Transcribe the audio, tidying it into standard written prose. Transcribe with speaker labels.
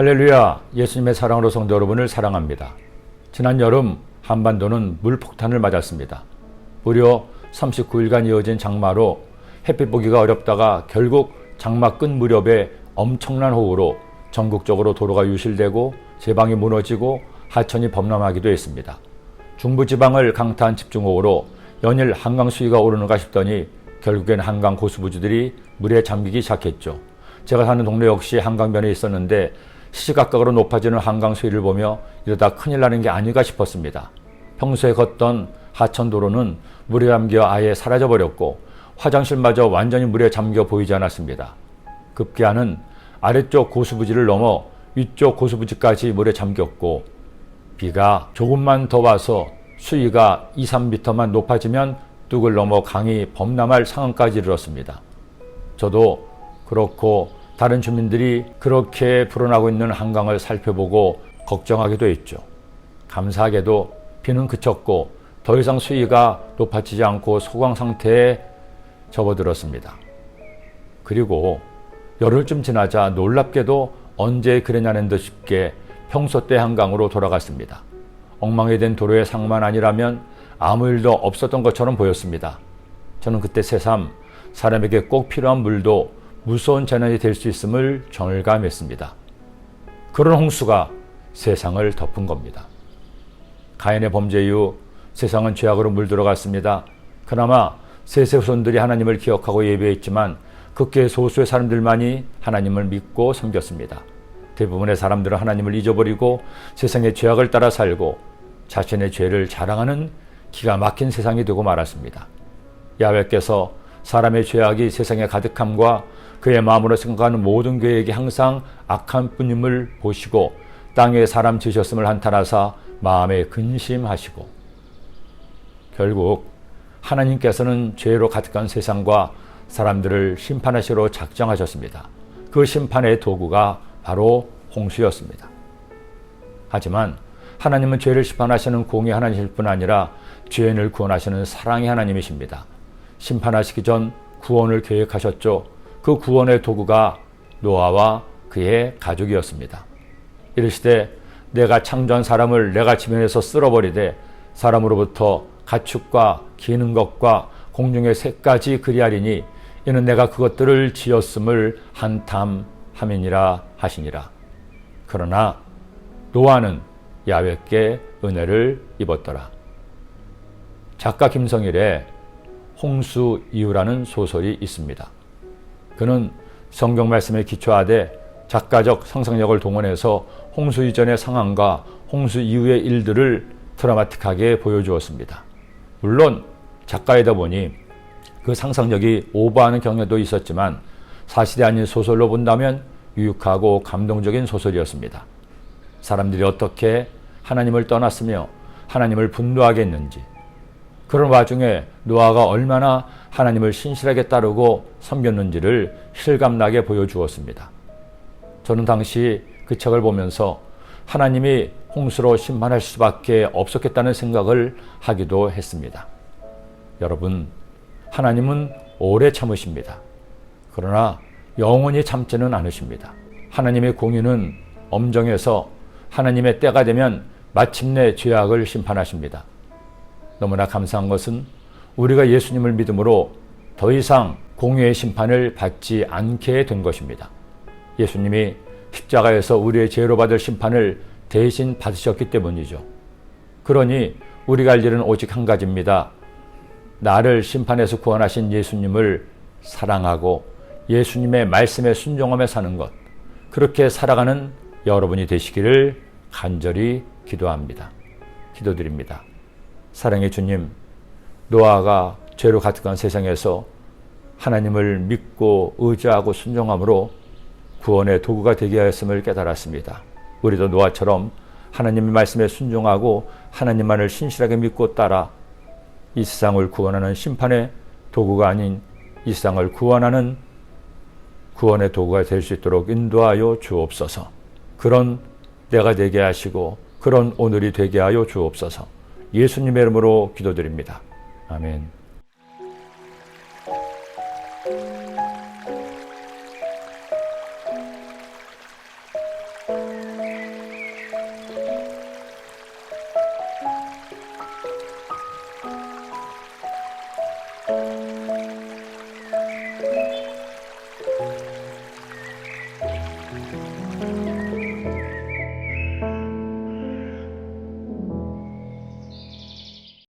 Speaker 1: 할렐루야, 예수님의 사랑으로 성도 여러분을 사랑합니다. 지난 여름 한반도는 물폭탄을 맞았습니다. 무려 39일간 이어진 장마로 햇빛 보기가 어렵다가 결국 장마 끝 무렵에 엄청난 호우로 전국적으로 도로가 유실되고 제방이 무너지고 하천이 범람하기도 했습니다. 중부지방을 강타한 집중호우로 연일 한강 수위가 오르는가 싶더니 결국엔 한강 고수부지들이 물에 잠기기 시작했죠. 제가 사는 동네 역시 한강변에 있었는데 시시각각으로 높아지는 한강 수위를 보며 이러다 큰일 나는 게 아닌가 싶었습니다. 평소에 걷던 하천도로는 물에 잠겨 아예 사라져버렸고 화장실마저 완전히 물에 잠겨 보이지 않았습니다. 급기야는 아래쪽 고수부지를 넘어 위쪽 고수부지까지 물에 잠겼고 비가 조금만 더 와서 수위가 2-3m만 높아지면 뚝을 넘어 강이 범람할 상황까지 이르렀습니다. 저도 그렇고 다른 주민들이 그렇게 불어나고 있는 한강을 살펴보고 걱정하기도 했죠. 감사하게도 비는 그쳤고 더 이상 수위가 높아지지 않고 소강 상태에 접어들었습니다. 그리고 열흘쯤 지나자 놀랍게도 언제 그랬냐는 듯 쉽게 평소 때 한강으로 돌아갔습니다. 엉망이 된 도로의 상만 아니라면 아무 일도 없었던 것처럼 보였습니다. 저는 그때 새삼 사람에게 꼭 필요한 물도 무서운 재난이 될 수 있음을 정을감했습니다. 그런 홍수가 세상을 덮은 겁니다. 가인의 범죄 이후 세상은 죄악으로 물들어갔습니다. 그나마 셋의 후손들이 하나님을 기억하고 예배했지만 극히 소수의 사람들만이 하나님을 믿고 섬겼습니다. 대부분의 사람들은 하나님을 잊어버리고 세상의 죄악을 따라 살고 자신의 죄를 자랑하는 기가 막힌 세상이 되고 말았습니다. 야훼께서 사람의 죄악이 세상에 가득함과 그의 마음으로 생각하는 모든 계획이 항상 악한 뿐임을 보시고 땅에 사람 지으셨음을 한탄하사 마음에 근심하시고 결국 하나님께서는 죄로 가득한 세상과 사람들을 심판하시러 작정하셨습니다. 그 심판의 도구가 바로 홍수였습니다. 하지만 하나님은 죄를 심판하시는 공의 하나님이실 뿐 아니라 죄인을 구원하시는 사랑의 하나님이십니다. 심판하시기 전 구원을 계획하셨죠. 그 구원의 도구가 노아와 그의 가족이었습니다. 이르시되 내가 창조한 사람을 내가 지면에서 쓸어버리되 사람으로부터 가축과 기는 것과 공중의 새까지 그리하리니 이는 내가 그것들을 지었음을 한탐함이니라 하시니라. 그러나 노아는 야훼께 은혜를 입었더라. 작가 김성일의 홍수 이후라는 소설이 있습니다. 그는 성경 말씀에 기초하되 작가적 상상력을 동원해서 홍수 이전의 상황과 홍수 이후의 일들을 드라마틱하게 보여주었습니다. 물론 작가이다 보니 그 상상력이 오버하는 경향도 있었지만 사실이 아닌 소설로 본다면 유익하고 감동적인 소설이었습니다. 사람들이 어떻게 하나님을 떠났으며 하나님을 분노하게 했는지, 그런 와중에 노아가 얼마나 하나님을 신실하게 따르고 섬겼는지를 실감나게 보여주었습니다. 저는 당시 그 책을 보면서 하나님이 홍수로 심판할 수밖에 없었겠다는 생각을 하기도 했습니다. 여러분, 하나님은 오래 참으십니다. 그러나 영원히 참지는 않으십니다. 하나님의 공의는 엄정해서 하나님의 때가 되면 마침내 죄악을 심판하십니다. 너무나 감사한 것은 우리가 예수님을 믿음으로 더 이상 공의의 심판을 받지 않게 된 것입니다. 예수님이 십자가에서 우리의 죄로 받을 심판을 대신 받으셨기 때문이죠. 그러니 우리가 할 일은 오직 한 가지입니다. 나를 심판에서 구원하신 예수님을 사랑하고 예수님의 말씀에 순종하며 사는 것, 그렇게 살아가는 여러분이 되시기를 간절히 기도합니다. 기도드립니다. 사랑의 주님, 노아가 죄로 가득한 세상에서 하나님을 믿고 의지하고 순종함으로 구원의 도구가 되게 하였음을 깨달았습니다. 우리도 노아처럼 하나님의 말씀에 순종하고 하나님만을 신실하게 믿고 따라 이 세상을 구원하는 심판의 도구가 아닌 이 세상을 구원하는 구원의 도구가 될 수 있도록 인도하여 주옵소서. 그런 때가 되게 하시고 그런 오늘이 되게 하여 주옵소서. 예수님의 이름으로 기도드립니다. 아멘.